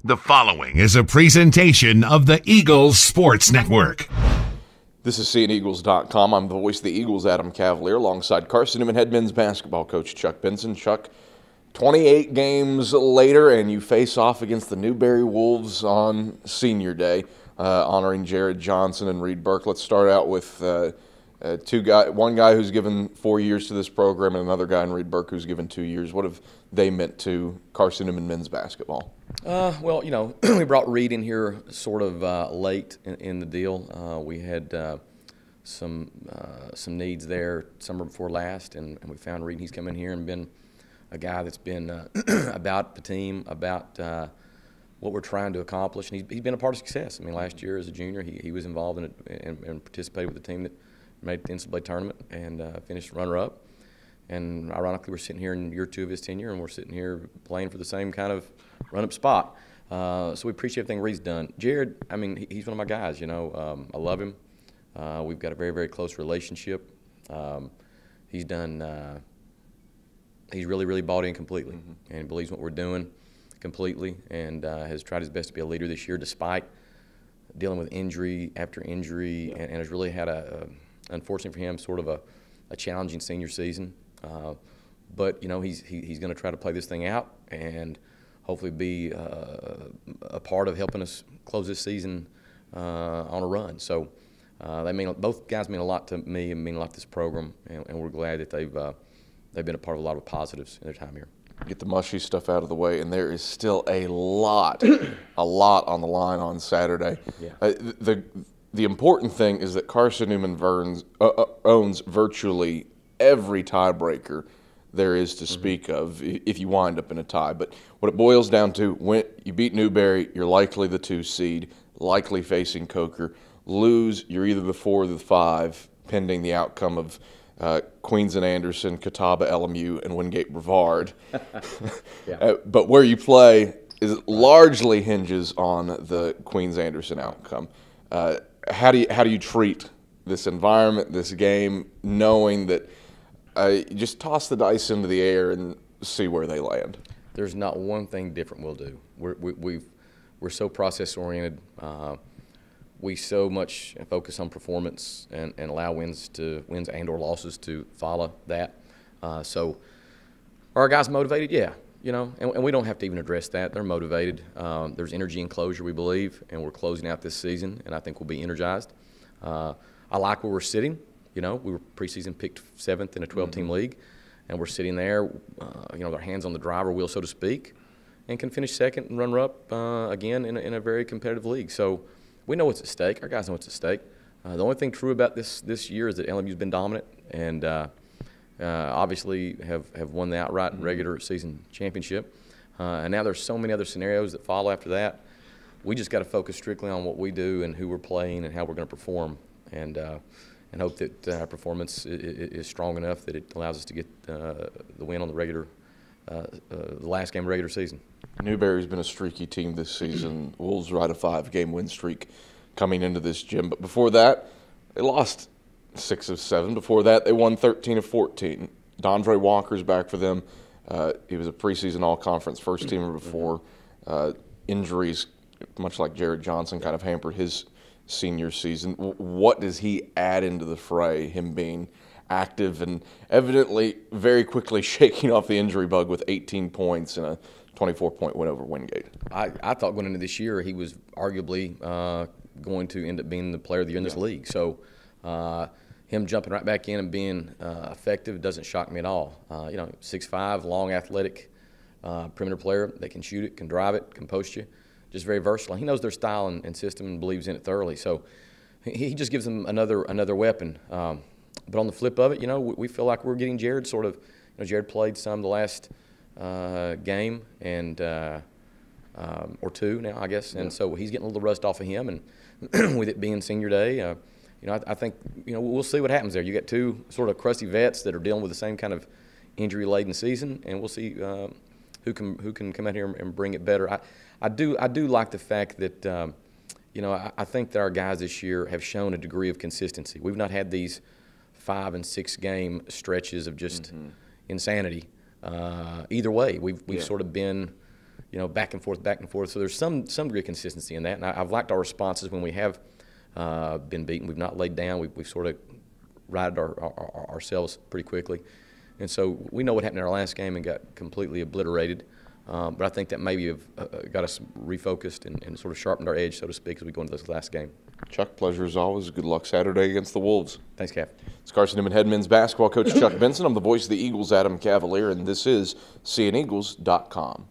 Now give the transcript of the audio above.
The following is a presentation of the Eagles Sports Network. This is SeeingEagles.com. I'm the voice of the Eagles, Adam Cavalier, alongside Carson-Newman head men's basketball coach Chuck Benson. Chuck, 28 games later, and you face off against the Newberry Wolves on Senior Day, honoring Jared Johnson and Reed Burke. Let's start out with one guy who's given 4 years to this program and another guy in Reed Burke who's given 2 years. What have they meant to Carson-Newman men's basketball? Well, we brought Reed in here sort of late in the deal. We had some needs there summer before last, and we found Reed. He's come in here and been a guy that's been about the team, about what we're trying to accomplish, and he's been a part of success. I mean, last year as a junior, he was involved in it and participated with the team that made the NCAA tournament and finished runner-up. And ironically, we're sitting here in year 2 of his tenure, and we're sitting here playing for the same kind of run-up spot. So we appreciate everything Reed's done. Jared, I mean, he's one of my guys. I love him. We've got a very, very close relationship. He's really, really bought in completely, and believes what we're doing completely, and has tried his best to be a leader this year, despite dealing with injury after injury, and has really had unfortunately for him, sort of a challenging senior season. But he's going to try to play this thing out and hopefully be a part of helping us close this season on a run. So both guys mean a lot to me and mean a lot to this program, and we're glad that they've been a part of a lot of positives in their time here. Get the mushy stuff out of the way, and there is still a lot on the line on Saturday. Yeah. The important thing is that Carson-Newman owns virtually every tiebreaker there is to speak of if you wind up in a tie. But what it boils down to, when you beat Newberry, you're likely the 2 seed, likely facing Coker. Lose, you're either the 4 or the 5, pending the outcome of Queens and Anderson, Catawba, LMU, and Wingate Brevard. Yeah. But where you play largely hinges on the Queens-Anderson outcome. How do you treat this environment, this game, knowing that you just toss the dice into the air and see where they land? There's not one thing different we'll do. We're so process oriented. We so much focus on performance and allow wins and or losses to follow that. So are our guys motivated? Yeah. And we don't have to even address that. They're motivated. There's energy and closure, we believe, and we're closing out this season, and I think we'll be energized. I like where we're sitting. We were preseason picked 7th in a 12-team league, and we're sitting there, with our hands on the driver wheel, so to speak, and can finish second and run up again in a very competitive league. So we know what's at stake. Our guys know what's at stake. The only thing true about this year is that LMU's been dominant, and obviously have won the outright regular season championship. And now there's so many other scenarios that follow after that. We just got to focus strictly on what we do and who we're playing and how we're going to perform, and hope that our performance is strong enough that it allows us to get the win on the last game of regular season. Newberry's been a streaky team this season. Wolves ride a 5-game win streak coming into this gym. But before that, they lost 6 of 7. Before that, they won 13 of 14. Dondre Walker's back for them. He was a preseason all-conference first-teamer before. Injuries, much like Jared Johnson, kind of hampered his senior season. What does he add into the fray, him being active and evidently very quickly shaking off the injury bug with 18 points and a 24-point win over Wingate? I thought going into this year he was arguably going to end up being the player of the year in this league. So him jumping right back in and being effective doesn't shock me at all. 6'5", long, athletic perimeter player that can shoot it, can drive it, can post you. Just very versatile. He knows their style and system and believes in it thoroughly. So he just gives them another weapon. But on the flip of it, we feel like we're getting Jared sort of. Jared played some the last game and or 2 now, I guess, and so he's getting a little rust off of him. And with it being senior day, I think we'll see what happens there. You got 2 sort of crusty vets that are dealing with the same kind of injury-laden season, and we'll see who can come out here and bring it better. I do like the fact that I think that our guys this year have shown a degree of consistency. We've not had these 5 and 6 game stretches of just insanity. Either way, we've sort of been back and forth, back and forth. So there's some degree of consistency in that, and I've liked our responses when we have been beaten. We've not laid down. We've sort of righted ourselves pretty quickly. And so we know what happened in our last game and got completely obliterated. But I think that maybe have got us refocused and sort of sharpened our edge, so to speak, as we go into this last game. Chuck, pleasure as always. Good luck Saturday against the Wolves. Thanks, Cav. It's Carson-Newman head men's basketball coach Chuck Benson. I'm the voice of the Eagles, Adam Cavalier, and this is CNEagles.com.